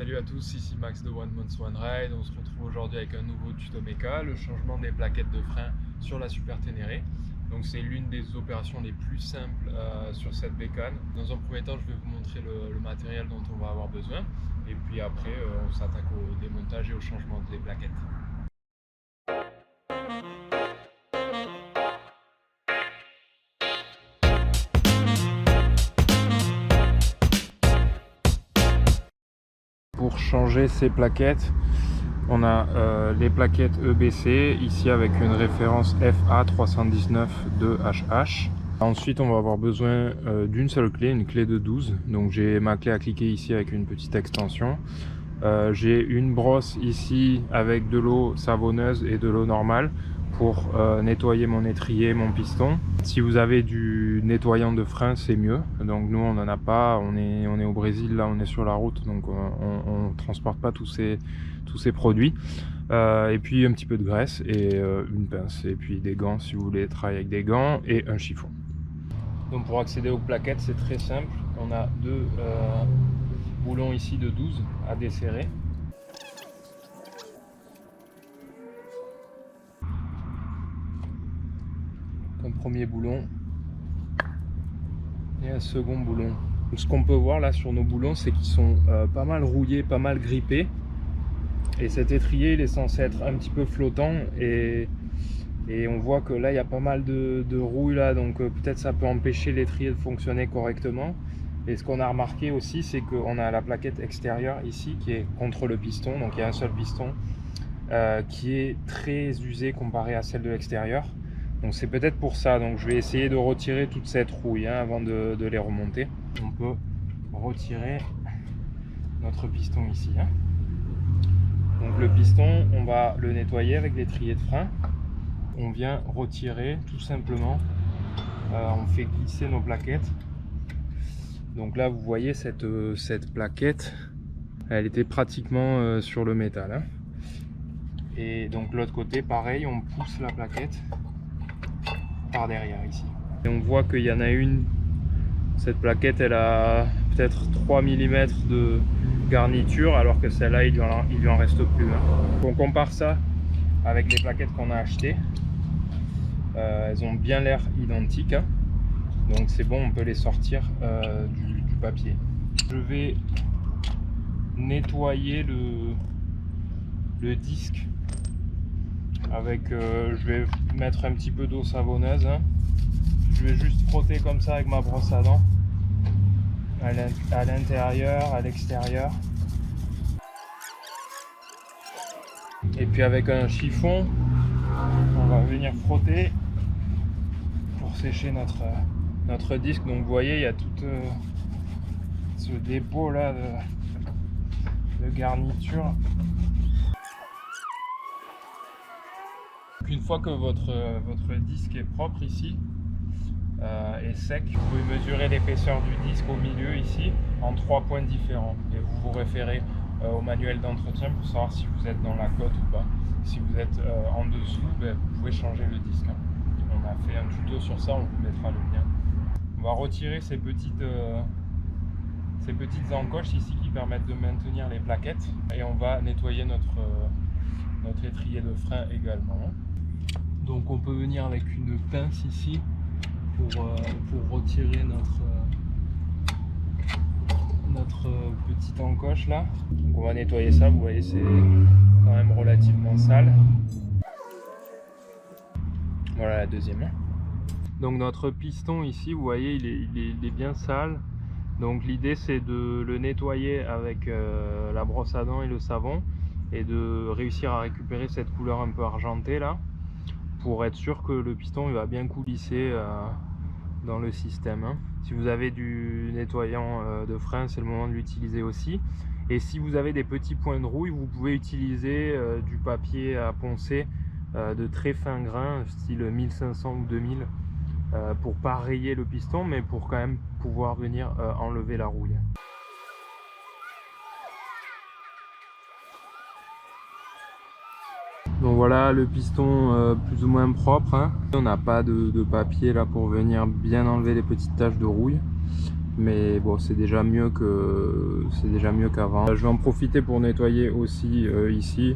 Salut à tous, ici Max de One Month One Ride. On se retrouve aujourd'hui avec un nouveau tuto méca, le changement des plaquettes de frein sur la Super Ténéré. Donc c'est l'une des opérations les plus simples sur cette bécane. Dans un premier temps, je vais vous montrer le matériel dont on va avoir besoin. Et puis après, on s'attaque au démontage et au changement des plaquettes. Pour changer ces plaquettes, on a les plaquettes EBC ici avec une référence FA319-2HH. Ensuite, on va avoir besoin d'une seule clé, une clé de 12. Donc j'ai ma clé à cliquer ici avec une petite extension. J'ai une brosse ici avec de l'eau savonneuse et de l'eau normale pour nettoyer mon étrier, mon piston. Si vous avez du nettoyant de frein, c'est mieux. Donc nous on n'en a pas, on est au Brésil, là on est sur la route, donc on ne transporte pas tous ces produits. Et puis un petit peu de graisse et une pince, et puis des gants si vous voulez travailler avec des gants, et un chiffon. Donc pour accéder aux plaquettes, c'est très simple. On a deux boulons ici de 12 à desserrer. Un premier boulon et un second boulon. Donc, ce qu'on peut voir là sur nos boulons, c'est qu'ils sont pas mal rouillés, pas mal grippés. Et cet étrier, il est censé être un petit peu flottant, et on voit que là il y a pas mal de rouille là, donc peut-être ça peut empêcher l'étrier de fonctionner correctement. Et ce qu'on a remarqué aussi, c'est qu'on a la plaquette extérieure ici qui est contre le piston, donc il y a un seul piston qui est très usé comparé à celle de l'extérieur. Donc c'est peut-être pour ça. Donc je vais essayer de retirer toute cette rouille avant de les remonter. On peut retirer notre piston ici. Donc le piston, on va le nettoyer avec l'étrier de frein. On vient retirer tout simplement. On fait glisser nos plaquettes. Donc là vous voyez cette plaquette, elle était pratiquement sur le métal. Et donc l'autre côté pareil, on pousse la plaquette par derrière ici. Et on voit qu'il y en a une, cette plaquette elle a peut-être 3 mm de garniture, alors que celle-là il lui en reste plus. On compare ça avec les plaquettes qu'on a achetées. Elles ont bien l'air identiques. Donc c'est bon, on peut les sortir du papier. Je vais nettoyer le disque avec, je vais mettre un petit peu d'eau savonneuse. Je vais juste frotter comme ça avec ma brosse à dents à l'intérieur, à l'extérieur. Et puis avec un chiffon, on va venir frotter pour sécher notre disque. Donc vous voyez, il y a tout ce dépôt là de garniture. Une fois que votre disque est propre ici et sec, vous pouvez mesurer l'épaisseur du disque au milieu ici en 3 points différents, et vous vous référez au manuel d'entretien pour savoir si vous êtes dans la cote ou pas. Si vous êtes en dessous, vous pouvez changer le disque. On a fait un tuto sur ça, on vous mettra le lien. On va retirer ces petites encoches ici qui permettent de maintenir les plaquettes, et on va nettoyer notre étrier de frein également. Donc on peut venir avec une pince ici pour retirer notre petite encoche là. Donc on va nettoyer ça, vous voyez c'est quand même relativement sale. Voilà la deuxième. Donc notre piston ici, vous voyez il est bien sale. Donc l'idée c'est de le nettoyer avec la brosse à dents et le savon, et de réussir à récupérer cette couleur un peu argentée là, pour être sûr que le piston il va bien coulisser dans le système. Si vous avez du nettoyant de frein, c'est le moment de l'utiliser aussi. Et si vous avez des petits points de rouille, vous pouvez utiliser du papier à poncer de très fin grain, style 1500 ou 2000, pour pas rayer le piston, mais pour quand même pouvoir venir enlever la rouille. Donc voilà le piston plus ou moins propre. On n'a pas de papier là pour venir bien enlever les petites taches de rouille. Mais bon, c'est déjà mieux qu'avant. Je vais en profiter pour nettoyer aussi ici.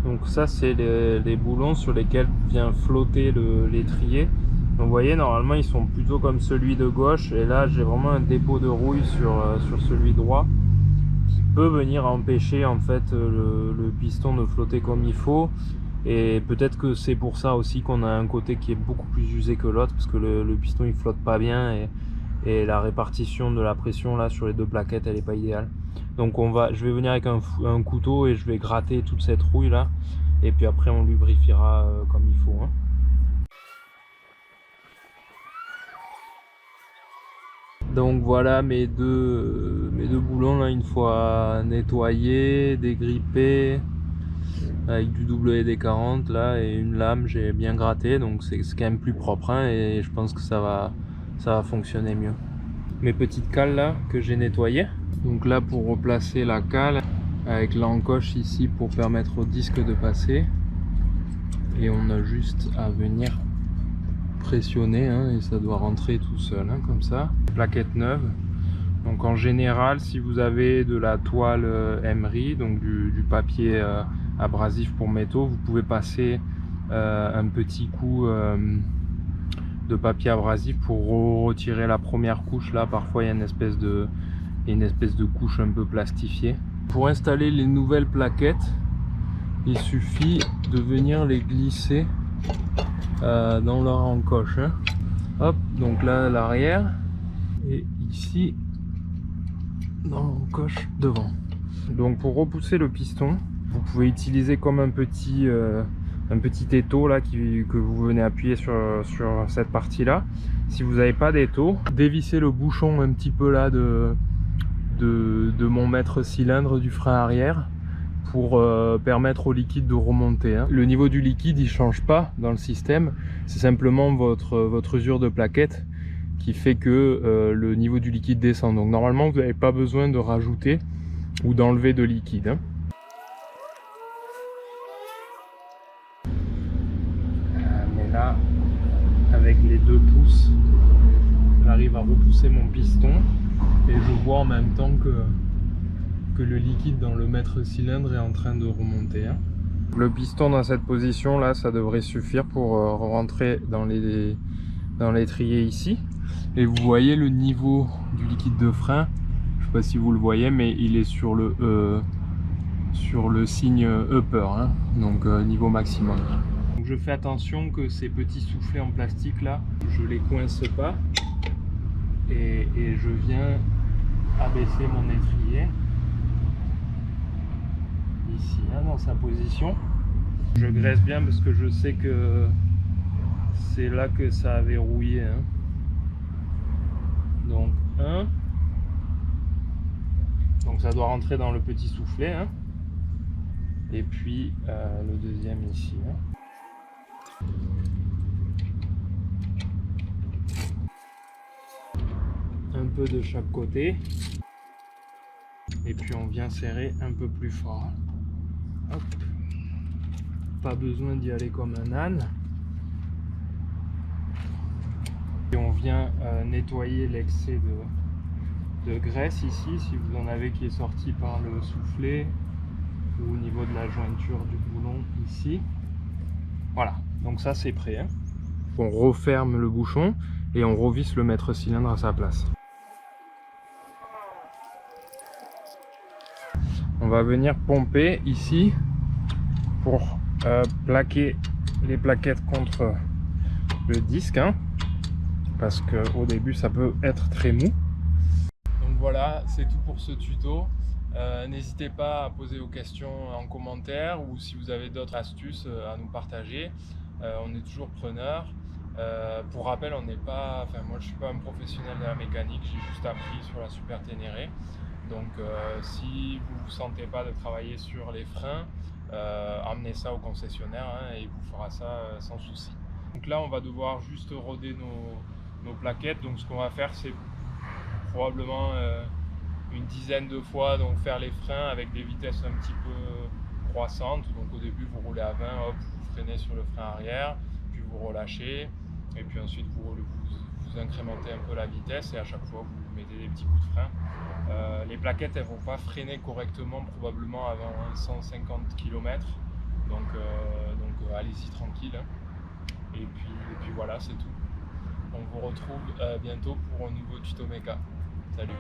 Donc ça, c'est les boulons sur lesquels vient flotter l'étrier. Donc vous voyez, normalement ils sont plutôt comme celui de gauche, et là j'ai vraiment un dépôt de rouille sur celui droit qui peut venir empêcher en fait le piston de flotter comme il faut. Et peut-être que c'est pour ça aussi qu'on a un côté qui est beaucoup plus usé que l'autre, parce que le piston il flotte pas bien, et la répartition de la pression là sur les deux plaquettes elle est pas idéale. Donc je vais venir avec un couteau et je vais gratter toute cette rouille là, et puis après on lubrifiera comme il faut, hein. Donc voilà mes deux boulons là, une fois nettoyés, dégrippés avec du WD-40 là et une lame, j'ai bien gratté, donc c'est quand même plus propre, hein, et je pense que ça va fonctionner mieux. Mes petites cales là que j'ai nettoyées. Donc là pour replacer la cale avec l'encoche ici pour permettre au disque de passer, et on a juste à venir pressionner, hein, et ça doit rentrer tout seul, hein, comme ça. Plaquette neuve. Donc en général, si vous avez de la toile emery, donc du papier abrasif pour métaux, vous pouvez passer un petit coup de papier abrasif pour retirer la première couche. Là parfois il y a une espèce de couche un peu plastifiée. Pour installer les nouvelles plaquettes, il suffit de venir les glisser dans leur encoche, hein. Hop, donc là l'arrière, et ici dans l'encoche devant. Donc pour repousser le piston, vous pouvez utiliser comme un petit étau là que vous venez appuyer sur cette partie là. Si vous n'avez pas d'étau, dévissez le bouchon un petit peu là de mon maître cylindre du frein arrière pour permettre au liquide de remonter, hein. Le niveau du liquide il change pas dans le système, c'est simplement votre usure de plaquette qui fait que le niveau du liquide descend. Donc normalement vous n'avez pas besoin de rajouter ou d'enlever de liquide, hein. Mais là, avec les 2 pouces, j'arrive à repousser mon piston et je vois en même temps que le liquide dans le maître cylindre est en train de remonter, hein. Le piston dans cette position là, ça devrait suffire pour rentrer dans l'étrier ici. Et vous voyez le niveau du liquide de frein, je sais pas si vous le voyez, mais il est sur le signe upper, hein, donc niveau maximum. Donc je fais attention que ces petits soufflets en plastique là, je les coince pas, et je viens abaisser mon étrier ici, hein, dans sa position. Je graisse bien parce que je sais que c'est là que ça avait rouillé, hein. Donc donc ça doit rentrer dans le petit soufflet, hein. Et puis le deuxième ici, hein. Un peu de chaque côté, et puis on vient serrer un peu plus fort. Hop. Pas besoin d'y aller comme un âne. Et on vient nettoyer l'excès de graisse ici, si vous en avez qui est sorti par le soufflet ou au niveau de la jointure du boulon ici. Voilà, donc ça c'est prêt, hein. On referme le bouchon et on revisse le maître cylindre à sa place. On va venir pomper ici pour plaquer les plaquettes contre le disque, hein, parce qu'au début ça peut être très mou. Donc voilà, c'est tout pour ce tuto. N'hésitez pas à poser vos questions en commentaire, ou si vous avez d'autres astuces à nous partager. On est toujours preneur. Pour rappel, moi je suis pas un professionnel de la mécanique, j'ai juste appris sur la Super Ténéré. Donc si vous ne vous sentez pas de travailler sur les freins, amenez ça au concessionnaire, hein, et il vous fera ça sans souci. Donc là on va devoir juste roder nos plaquettes. Donc ce qu'on va faire, c'est probablement une dizaine de fois, donc faire les freins avec des vitesses un petit peu croissantes. Donc au début vous roulez à 20, hop, vous freinez sur le frein arrière, puis vous relâchez, Et puis ensuite vous incrémentez un peu la vitesse et à chaque fois vous mettez des petits coups de frein. Les plaquettes elles vont pas freiner correctement probablement avant 150 km, donc allez-y tranquille, hein. Et puis voilà, c'est tout. On vous retrouve bientôt pour un nouveau tuto méca. Salut.